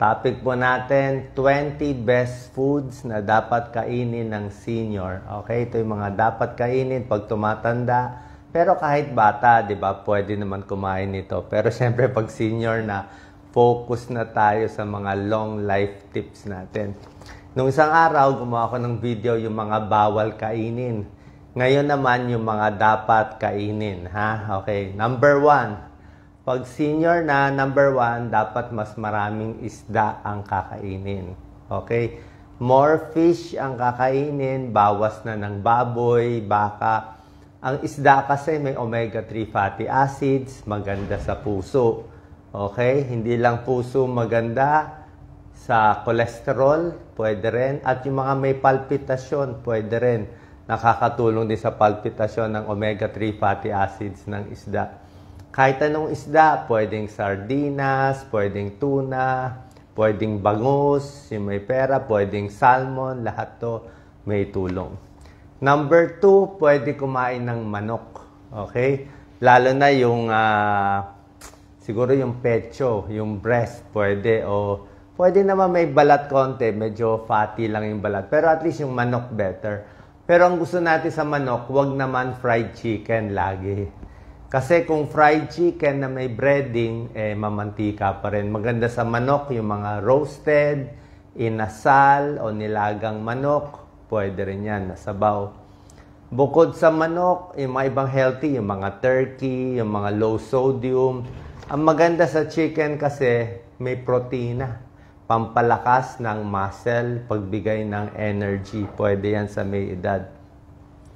Topic po natin, 20 best foods na dapat kainin ng senior. Okay, ito yung mga dapat kainin pag tumatanda. Pero kahit bata, di ba, pwede naman kumain nito. Pero syempre pag senior na, focus na tayo sa mga long life tips natin. Nung isang araw, gumawa ko ng video yung mga bawal kainin. Ngayon naman yung mga dapat kainin. Ha? Okay, number 1. Pag senior na, number 1, dapat mas maraming isda ang kakainin. Okay? More fish ang kakainin, bawas na ng baboy, baka. Ang isda kasi may omega-3 fatty acids, maganda sa puso. Okay? Hindi lang puso maganda, sa cholesterol, pwede rin. At yung mga may palpitasyon, pwede rin. Nakakatulong din sa palpitasyon ng omega-3 fatty acids ng isda. Kahit anong isda, pwedeng sardinas, pwedeng tuna, pwedeng bangus, yung may pera, pwedeng salmon, lahat to may tulong. Number 2, pwede kumain ng manok. Okay? Lalo na yung, siguro yung pecho, yung breast, pwede. O pwede naman may balat konti, medyo fatty lang yung balat. Pero at least yung manok better. Pero ang gusto natin sa manok, wag naman fried chicken lagi. Kasi kung fried chicken na may breading, mamantika pa rin. Maganda sa manok yung mga roasted, inasal o nilagang manok. Pwede rin yan, nasabaw. Bukod sa manok, yung mga ibang healthy, yung mga turkey, yung mga low sodium. Ang maganda sa chicken kasi may protina. Pampalakas ng muscle, pagbigay ng energy. Pwede yan sa may edad.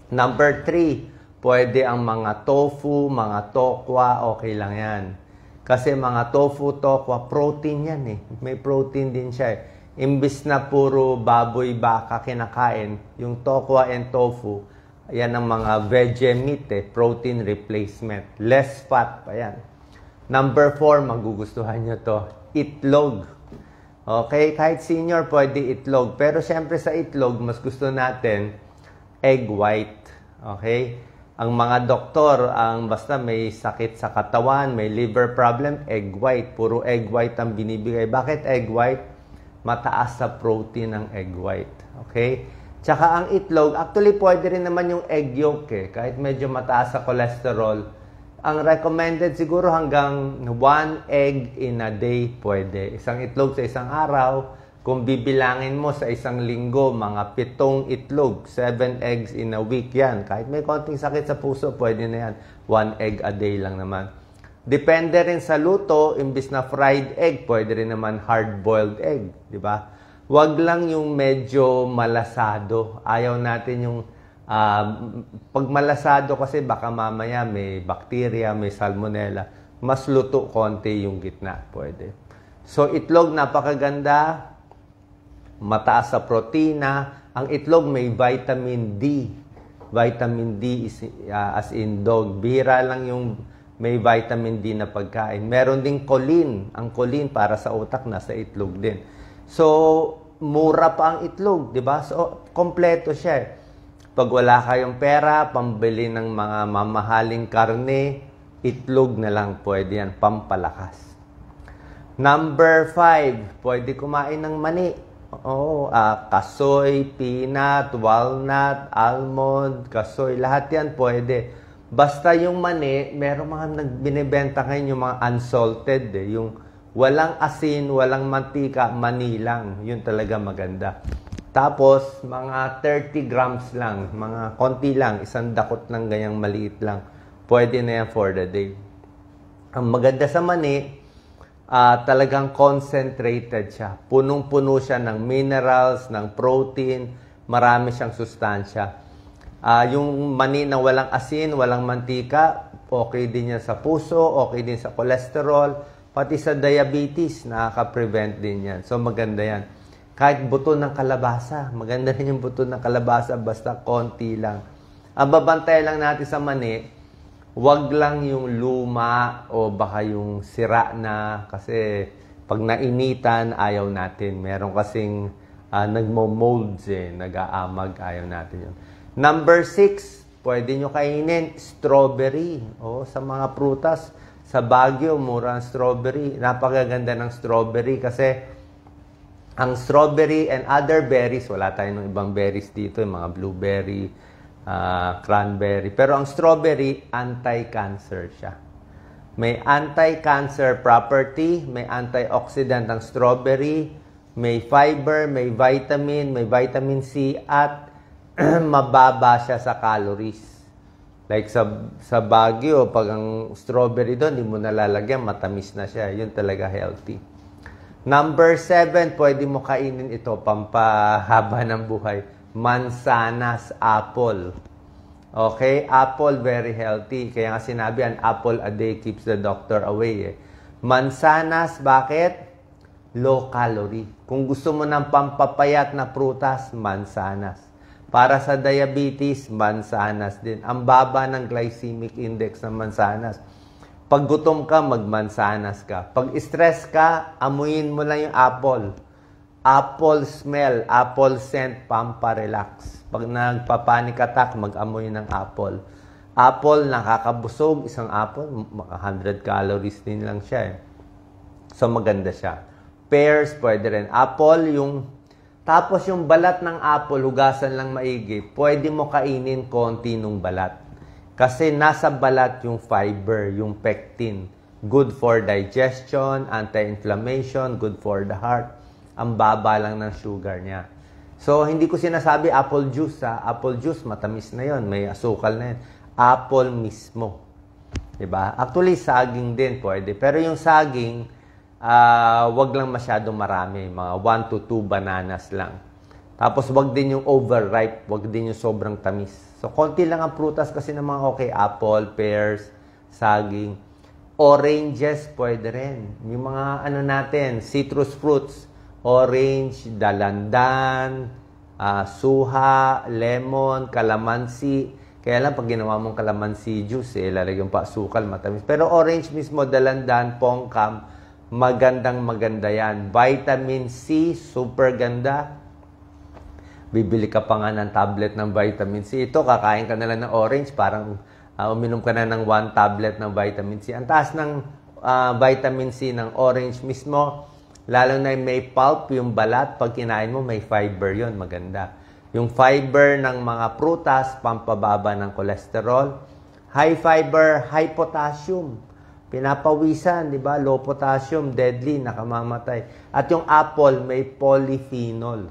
Number 3. Pwede ang mga tofu, mga tokwa, okay lang yan. Kasi mga tofu, tokwa, protein yan eh. May protein din siya eh. Imbis na puro baboy, baka kinakain, yung tokwa and tofu, yan ang mga veggie meat eh, protein replacement. Less fat pa yan. Number 4, magugustuhan nyo to, itlog. Okay, kahit senior pwede itlog. Pero syempre sa itlog, mas gusto natin egg white. Okay? Ang mga doktor, ang basta may sakit sa katawan, may liver problem, egg white. Puro egg white ang binibigay. Bakit egg white? Mataas sa protein ang egg white. Okay? Tsaka ang itlog, actually pwede rin naman yung egg yolk eh. Kahit medyo mataas sa cholesterol. Ang recommended siguro hanggang 1 egg in a day pwede. Isang itlog sa isang araw. Kung bibilangin mo sa isang linggo, mga 7 itlog, 7 eggs in a week yan. Kahit may konting sakit sa puso, pwede na yan. 1 egg a day lang naman. Depende rin sa luto, imbis na fried egg, pwede rin naman hard-boiled egg. Di ba? Huwag lang yung medyo malasado. Ayaw natin yung pag malasado kasi baka mamaya may bacteria, may salmonella. Mas luto konti yung gitna, pwede. So itlog, napakaganda. Mataas sa protina. Ang itlog may vitamin D. Vitamin D is as in dog. Bihira lang yung may vitamin D na pagkain. Meron ding choline. Ang choline para sa utak nasa itlog din. So, mura pa ang itlog, di ba? So, kompleto siya. Pag wala kayong pera, pambili ng mga mamahaling karne, itlog na lang pwede yan, pampalakas. Number 5, pwede kumain ng mani. Kasoy, peanut, walnut, almond, kasoy, lahat yan pwede. Basta yung mani, meron mga binibenta ngayon yung mga unsalted eh. Yung walang asin, walang mantika, mani lang. Yun talaga maganda. Tapos, mga 30 grams lang, mga konti lang, isang dakot lang ganyang maliit lang. Pwede na yan for the day. Ang maganda sa mani, talagang concentrated siya. Punong-puno siya ng minerals, ng protein, marami siyang sustansya. Yung mani na walang asin, walang mantika, okay din yan sa puso, okay din sa cholesterol, pati sa diabetes, nakaka-prevent din yan. So maganda yan. Kahit buto ng kalabasa, maganda rin yung buto ng kalabasa, basta konti lang. Ang babantay lang natin sa mani, wag lang yung luma o baka yung sira na, kasi pag nainitan, ayaw natin. Meron kasing nagmo-molds nag-aamag, ayaw natin yun. Number 6, pwede nyo kainin strawberry. Sa mga prutas, sa Baguio, mura ang strawberry. Napakaganda ng strawberry kasi Ang strawberry and other berries, wala tayong ibang berries dito, yung mga blueberry, cranberry. Pero ang strawberry, anti-cancer siya. May anti-cancer property, may antioxidant ang strawberry, may fiber, may vitamin C, at mababa siya sa calories. Like sa Baguio, pag ang strawberry doon, hindi mo nalalagyan, matamis na siya. Yun talaga healthy. Number 7, pwede mo kainin ito, pampahaba ng buhay. Mansanas, apple. Okay? Apple, very healthy. Kaya nga sinabi, an apple a day keeps the doctor away. Mansanas, bakit? Low calorie. Kung gusto mo ng pampapayat na prutas, mansanas. Para sa diabetes, mansanas din. Ang baba ng glycemic index ng mansanas. Pag gutom ka, magmansanas ka. Pag stress ka, amuyin mo lang yung apple. Apple smell, apple scent, pamparelax. Pag nagpa-panic attack, mag-amoy ng apple. Apple, nakakabusog. Isang apple, 100 calories din lang siya. So, maganda siya. Pears, pwede rin. Apple, tapos yung balat ng apple, hugasan lang maigi. Pwede mo kainin konti nung balat. Kasi nasa balat yung fiber, yung pectin. Good for digestion, anti-inflammation, good for the heart. Ang baba lang ng sugar niya. So, hindi ko sinasabi apple juice. Apple juice, matamis na yon, may asukal na yun. Apple mismo. Diba? Actually, saging din pwede. Pero yung saging, wag lang masyado marami. Mga 1 to 2 bananas lang. Tapos, wag din yung overripe. Wag din yung sobrang tamis. So, konti lang ang prutas kasi ng mga okay. Apple, pears, saging. Oranges, pwede rin. Yung mga natin, citrus fruits. Orange, dalandan, suha, lemon, calamansi. Kaya lang, pag ginawa mong calamansi juice, lalagyan pa sukal, matamis. Pero orange mismo, dalandan, pongkam, maganda yan. Vitamin C, super ganda. Bibili ka pa nga ng tablet ng vitamin C. Ito, kakain ka na lang ng orange, parang uminom ka na ng 1 tablet ng vitamin C. Ang taas ng vitamin C ng orange mismo, lalo na may pulp, yung balat, pag kinain mo, may fiber yon, maganda. Yung fiber ng mga prutas, pampababa ng cholesterol. High fiber, high potassium. Pinapawisan, di ba? Low potassium, deadly, nakamamatay. At yung apple, may polyphenol.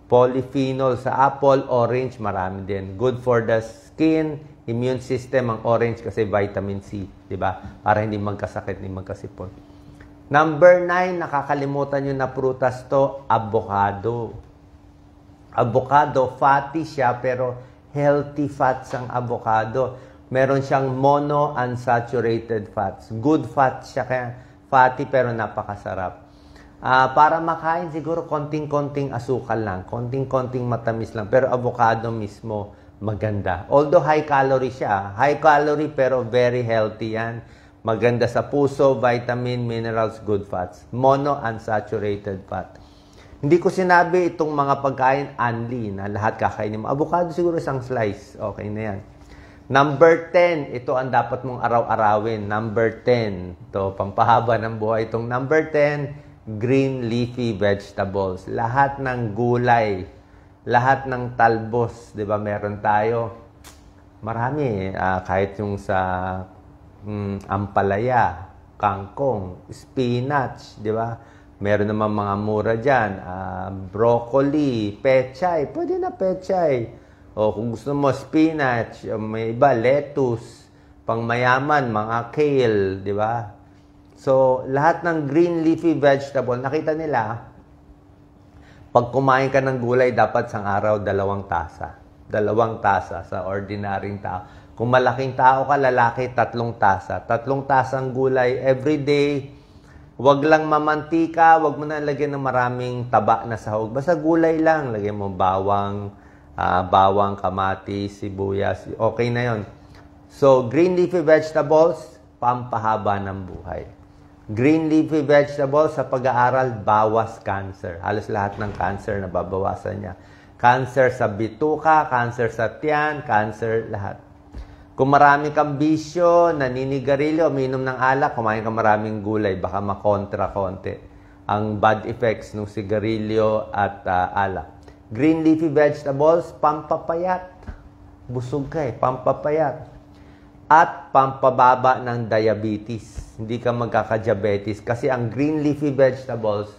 Polyphenol sa apple, orange, marami din. Good for the skin, immune system, ang orange kasi vitamin C, di ba? Para hindi magkasakit, hindi magkasipon. Number 9, nakakalimutan nyo na prutas to, avocado. Avocado, fatty siya, pero healthy fats ang avocado. Meron siyang monounsaturated fats. Good fats siya, kaya fatty pero napakasarap. Para makain, siguro konting-konting asukal lang, konting-konting matamis lang, pero avocado mismo maganda. Although high calorie siya, high calorie pero very healthy yan. Maganda sa puso, vitamin, minerals, good fats. Monounsaturated fat. Hindi ko sinabi itong mga pagkain only na lahat kakainin mo. Avocado siguro isang slice. Okay na yan. Number 10, ito ang dapat mong araw-arawin. Number 10, ito, pampahaba ng buhay. Itong number 10, green leafy vegetables. Lahat ng gulay, lahat ng talbos, di ba, meron tayo. Marami, kahit yung sa ampalaya, kangkong, spinach, di ba? Meron naman mga mura dyan. Broccoli, pechay. Pwede na pechay. O kung gusto mo, spinach. May iba, lettuce. Pangmayaman, mga kale, di ba? So, lahat ng green leafy vegetable, nakita nila, pag kumain ka ng gulay, dapat sang araw, 2 tasa. 2 tasa sa ordinaryong tao. Kung malaking tao ka, lalaki, 3 tasa. 3 tasang gulay every day. Huwag lang mamantika, huwag mo na lagyan ng maraming taba na sahog. Basta gulay lang. Lagyan mo bawang, kamatis, sibuyas. Okay na yon. So, green leafy vegetables, pampahaba ng buhay. Green leafy vegetables, sa pag-aaral, bawas cancer. Halos lahat ng cancer na babawasan niya. Cancer sa bituka, cancer sa tiyan, cancer lahat. Kung marami kang bisyo, naninigarilyo, uminom ng alak, kumain ka maraming gulay, baka makontra konti. ang bad effects ng sigarilyo at alak. Green leafy vegetables, pampapayat. Busog ka pampapayat. At pampababa ng diabetes. Hindi ka magkaka-diabetes kasi ang green leafy vegetables,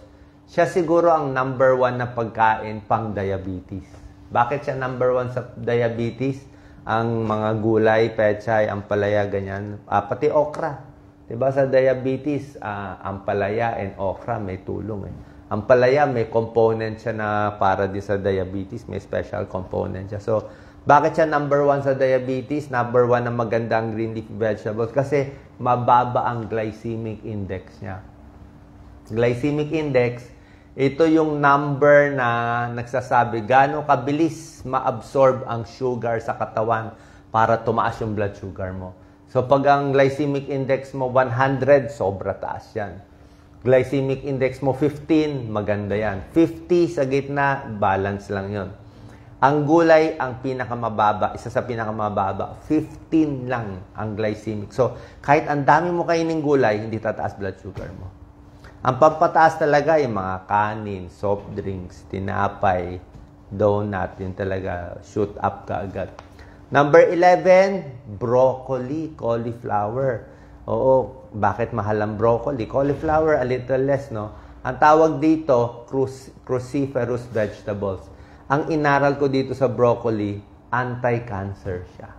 siya siguro ang number 1 na pagkain pang diabetes. Bakit siya number 1 sa diabetes? Ang mga gulay, pechay, ampalaya, ganyan. Pati okra. Diba sa diabetes, ampalaya and okra may tulong Ampalaya may component siya na para din sa diabetes. May special component siya. So, bakit siya number 1 sa diabetes? Number 1 na maganda ang green leafy vegetables kasi mababa ang glycemic index niya. Glycemic index, ito yung number na nagsasabi gaano kabilis ma-absorb ang sugar sa katawan para tumaas yung blood sugar mo. So pag ang glycemic index mo 100, sobra taas yan. Glycemic index mo 15, maganda yan. 50 sa gitna, balance lang yon. Ang gulay, ang pinakamababa, isa sa pinakamababa, 15 lang ang glycemic. So kahit ang dami mo kainin gulay, hindi tataas blood sugar mo. Ang pampataas talaga yung mga kanin, soft drinks, tinapay, donut, yun talaga, shoot up ka agad. Number 11, broccoli, cauliflower. Oo, bakit mahal ang broccoli? Cauliflower, a little less, no? Ang tawag dito, cruciferous vegetables. Ang inaral ko dito sa broccoli, anti-cancer siya.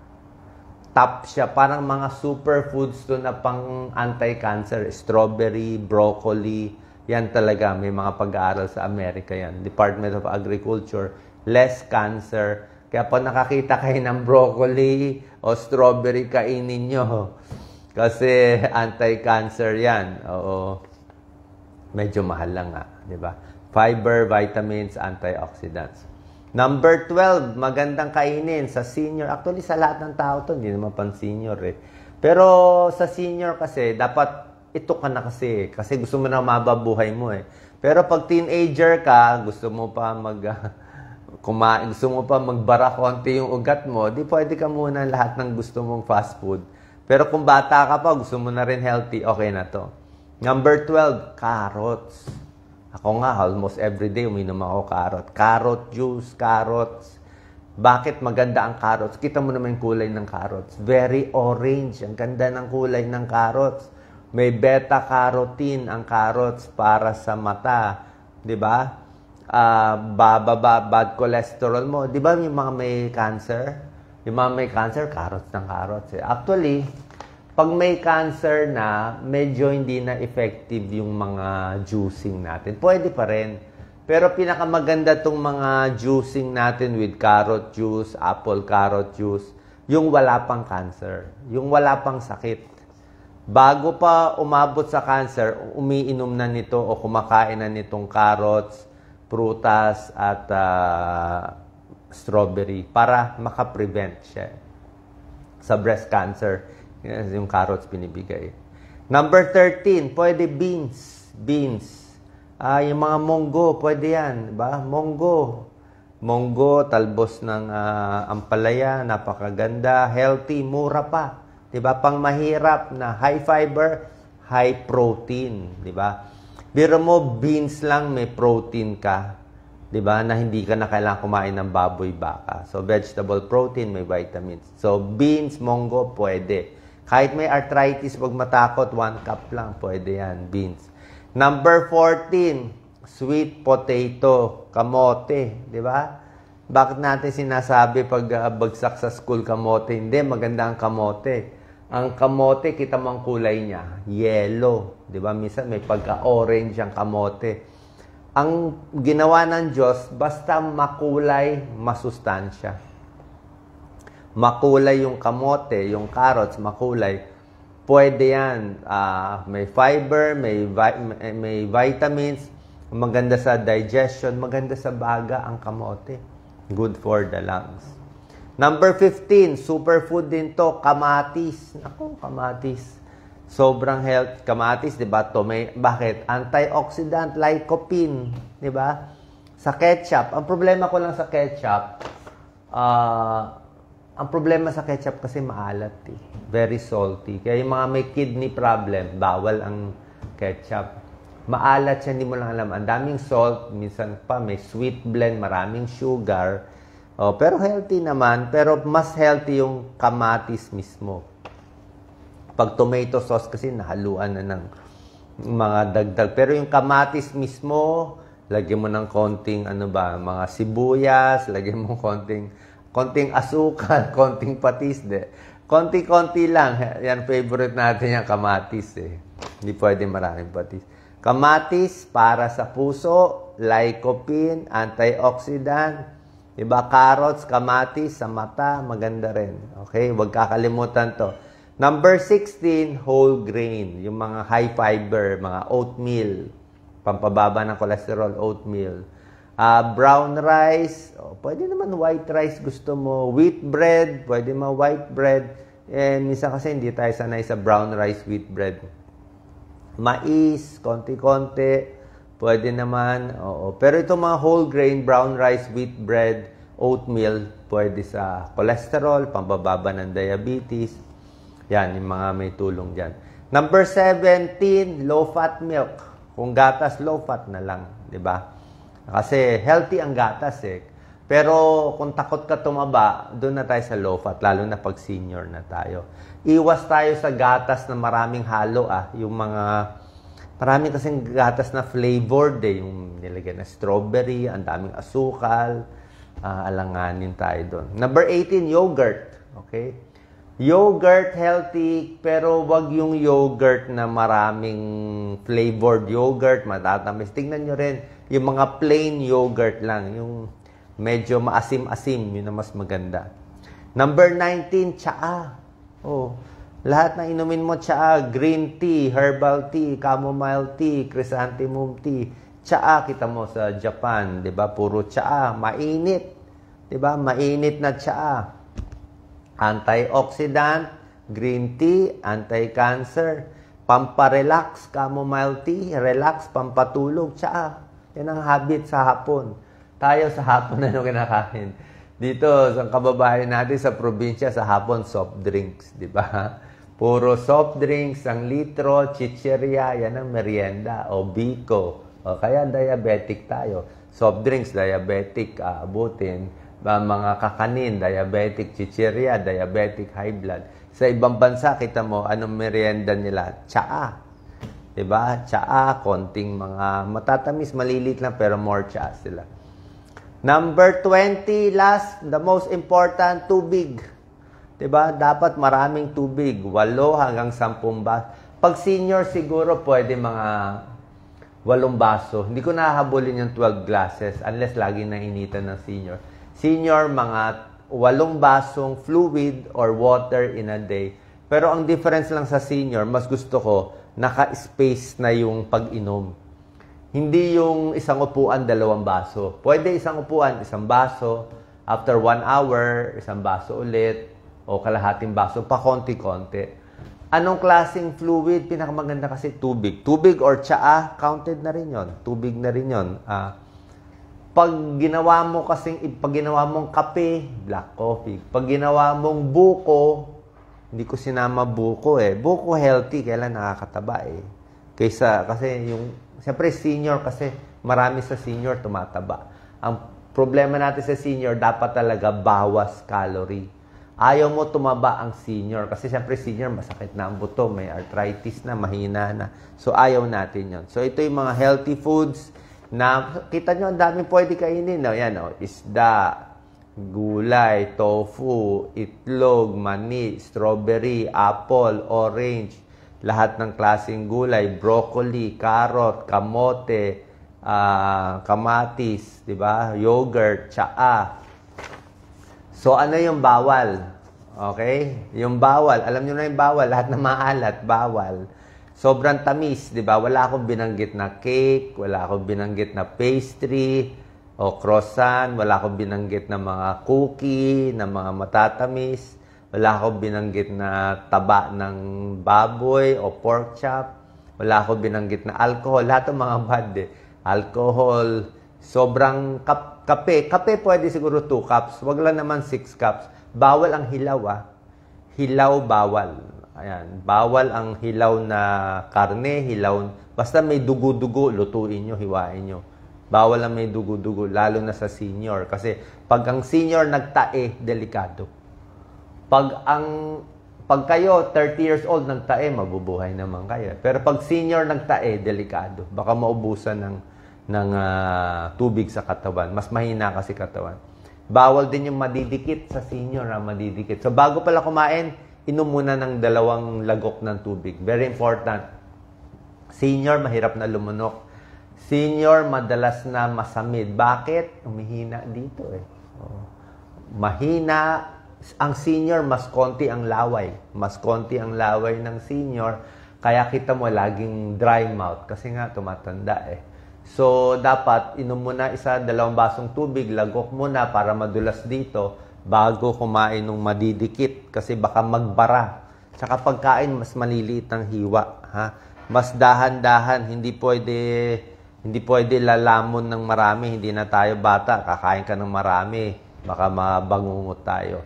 Top siya. Parang mga superfoods to na pang anti-cancer. Strawberry, broccoli, yan talaga. May mga pag-aaral sa Amerika yan. Department of Agriculture, less cancer. Kaya pag nakakita kayo ng broccoli o strawberry, kainin nyo. Kasi anti-cancer yan. Oo. Medyo mahal lang nga. Diba? Fiber, vitamins, antioxidants. Number 12, magandang kainin sa senior. Actually, sa lahat ng tao to, hindi naman pang senior Pero sa senior kasi, dapat ito ka na kasi. Kasi gusto mo na mababuhay mo Pero pag teenager ka, gusto mo pa kumain, gusto mo pa magbara konti yung ugat mo, di pwede ka muna lahat ng gusto mong fast food. Pero kung bata ka pa, gusto mo na rin healthy, okay na to. Number 12, carrots. Ako nga, almost every day uminom ako carrot. Carrot juice, carrots. Bakit maganda ang carrots? Kita mo naman yung kulay ng carrots. Very orange. Ang ganda ng kulay ng carrots. May beta-carotene ang carrots para sa mata. Diba? Bababa bad cholesterol mo. Diba yung mga may cancer? Yung mga may cancer, carrots ng carrots. Actually, pag may cancer na, medyo hindi na effective yung mga juicing natin. Pwede pa rin. Pero pinakamaganda tong mga juicing natin with carrot juice, apple carrot juice, yung wala pang cancer, yung wala pang sakit. Bago pa umabot sa cancer, umiinom na nito o kumakain na nitong carrots, prutas at strawberry para makaprevent siya sa breast cancer. Yung carrots binibigay. Number 13, pwede beans. Beans. Yung mga munggo, pwede yan. Diba? Munggo. Munggo, talbos ng ampalaya, napakaganda, healthy, mura pa. Diba? Pang mahirap na high fiber, high protein. Diba? Biro mo, beans lang may protein ka. Diba? Na hindi ka na kailangan kumain ng baboy, baka. So, vegetable protein, may vitamins. So, beans, munggo, pwede. Kahit may arthritis, wag matakot, 1 cup lang, pwede yan, beans. Number 14, sweet potato, kamote, di ba? Bakit natin sinasabi pag bagsak sa school kamote? Hindi, maganda ang kamote. Ang kamote, kita mo ang kulay niya, yellow, di ba? Minsan may pagka-orange ang kamote. Ang ginawa ng Diyos, basta makulay, masustansya. Makulay yung kamote, yung carrots, makulay. Pwede yan. May fiber, may vitamins, maganda sa digestion, maganda sa baga ang kamote. Good for the lungs. Number 15, superfood din to, kamatis. Ako, kamatis. Sobrang health. Kamatis, di ba? Bakit? Antioxidant, lycopene. Di ba? Sa ketchup. Ang problema ko lang sa ketchup, ang problema sa ketchup kasi maalat Very salty. Kaya yung mga may kidney problem, bawal ang ketchup. Maalat siya, hindi mo lang alam. Ang daming salt, minsan pa may sweet blend, maraming sugar. Pero healthy naman, pero mas healthy yung kamatis mismo. Pag tomato sauce kasi nahaluan na ng mga dagdag. Pero yung kamatis mismo, lagyan mo ng konting mga sibuyas, lagyan mo konting asukal, konting patis. Konti-konti lang. Yan, favorite natin yung kamatis eh. Hindi pwede maraming patis. Kamatis para sa puso, lycopene, antioxidant. Diba? Carrots, kamatis sa mata, maganda rin. Okay? Huwag kakalimutan to. Number 16, whole grain. Yung mga high fiber, mga oatmeal. Pampababa ng cholesterol, oatmeal. Brown rice, pwede naman white rice gusto mo. Wheat bread, pwede mo white bread. Minsan kasi hindi tayo sanay sa brown rice, wheat bread. Mais, konti-konti. Pwede naman, oo. Pero itong mga whole grain, brown rice, wheat bread, oatmeal, pwede sa cholesterol, pambababa ng diabetes. Yan, yung mga may tulong dyan. Number 17, low-fat milk. Kung gatas, low-fat na lang, di ba? Kasi healthy ang gatas eh. Pero kung takot ka tumaba, doon na tayo sa low-fat, lalo na pag senior na tayo. Iwas tayo sa gatas na maraming halo yung mga... Marami kasing gatas na flavored yung nilagyan na strawberry, ang daming asukal, alanganin tayo doon. Number 18, yogurt. Okay? Yogurt, healthy, pero wag yung yogurt na maraming flavored yogurt, matatamis. Tingnan nyo rin, yung mga plain yogurt lang, yung medyo maasim-asim, yun na mas maganda. Number 19, tsaa. Lahat na inumin mo, tsaa, green tea, herbal tea, chamomile tea, chrysanthemum tea. Tsaa, kita mo sa Japan, 'di ba? Puro tsaa, mainit. 'Di ba? Mainit na tsaa. Antioxidant, green tea, anti-cancer, pamparelax, chamomile tea, relax, pampatulog, tsaa. Yan ang habit sa hapon. Tayo sa hapon ano kinakain? Dito sa kababayan natin sa probinsya sa hapon soft drinks, 'di ba? Puro soft drinks, ang litro, chicheria, yan ang merienda, o biko. Kaya diabetic tayo. Soft drinks, diabetic, abutin. Mga kakanin, diabetic, chicheria, diabetic, high blood. Sa ibang bansa, kita mo, anong merienda nila? Tsaa. Diba? Tsaa, konting mga matatamis, malilit lang, pero more tsaa sila. Number 20, last, the most important, tubig. Diba? Dapat maraming tubig. 8 hanggang 10 baso. Pag senior, siguro pwede mga 8 baso. Hindi ko nahahabulin yung 12 glasses unless lagi na initan ng senior. Senior, mga 8 basong fluid or water in a day. Pero ang difference lang sa senior, mas gusto ko, naka-space na yung pag-inom. Hindi yung isang upuan, 2 baso. Pwede isang upuan, 1 baso. After 1 hour, 1 baso ulit. O kalahating baso, pa konti-konti. Anong klaseng fluid? Pinakamaganda kasi tubig. Tubig or tsaa, counted na rin yon. Tubig na rin yon. Pag ginawa mong kape, black coffee. Pag ginawa mong buko, hindi ko sinama buko eh. Buko healthy, kailan nakakataba eh. Kasi siyempre senior kasi marami sa senior tumataba. Ang problema natin sa senior, dapat talaga bawas calorie. Ayaw mo tumaba ang senior. Kasi siyempre senior, masakit na ang buto. May arthritis na, mahina na. So, ayaw natin yon. So, ito yung mga healthy foods na, kita nyo, ang dami pwede kainin. No? Yan, isda, gulay, tofu, itlog, mani, strawberry, apple, orange, lahat ng klaseng gulay, broccoli, carrot, kamote, kamatis, di ba? Yogurt, tsaa. So, ano yung bawal? Okay? Yung bawal, alam nyo na yung bawal, lahat na maalat, bawal. Sobrang tamis, di ba? Wala akong binanggit na cake, wala akong binanggit na pastry, o croissant, wala akong binanggit na mga cookie, na mga matatamis, wala akong binanggit na taba ng baboy o pork chop, wala akong binanggit na alcohol, lahat ng mga bad alcohol, sobrang kape pwede siguro 2 cups. Wag lang naman 6 cups. Bawal ang hilaw Hilaw bawal. Ayan. Bawal ang hilaw na karne, Basta may dugo-dugo, lutuin nyo, hiwain nyo. Bawal ang may dugo-dugo, lalo na sa senior. Kasi pag ang senior nagtae, delikado. Pag kayo, 30 years old, nagtae, mabubuhay naman kayo. Pero pag senior nagtae, delikado. Baka maubusan ng tubig sa katawan. Mas mahina kasi katawan. Bawal din yung madidikit sa senior, madidikit. So bago pala kumain, inom muna ng 2 lagok ng tubig. Very important. Senior, mahirap na lumunok. Senior, madalas na masamid. Bakit? Umihina dito eh. Mahina. Ang senior, mas konti ang laway. Mas konti ang laway ng senior. Kaya kita mo, laging dry mouth. Kasi nga, tumatanda eh. So, dapat inom muna 1, 2 basong tubig. Lagok muna para madulas dito bago kumain ng madidikit. Kasi baka magbara. Tsaka pagkain, mas maliliit ang hiwa. Ha? Mas dahan-dahan, hindi pwede lalamon ng marami, hindi na tayo bata, kakain ka ng marami, baka mabangungot tayo.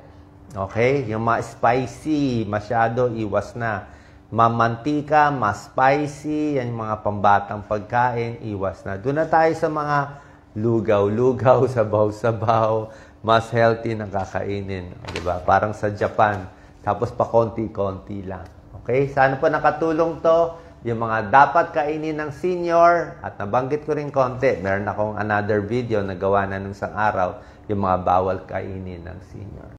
Okay? Yung mga spicy, masyado, iwas na. Mamantika, mas spicy, yan yung mga pambatang pagkain, iwas na. Doon na tayo sa mga lugaw-lugaw, sabaw-sabaw, mas healthy na kakainin. Diba? Parang sa Japan, tapos pa konti-konti lang. Okay? Sana po nakatulong to. Yung mga dapat kainin ng senior, at nabanggit ko rin konti, meron akong another video na gawa na nung isang araw, yung mga bawal kainin ng senior.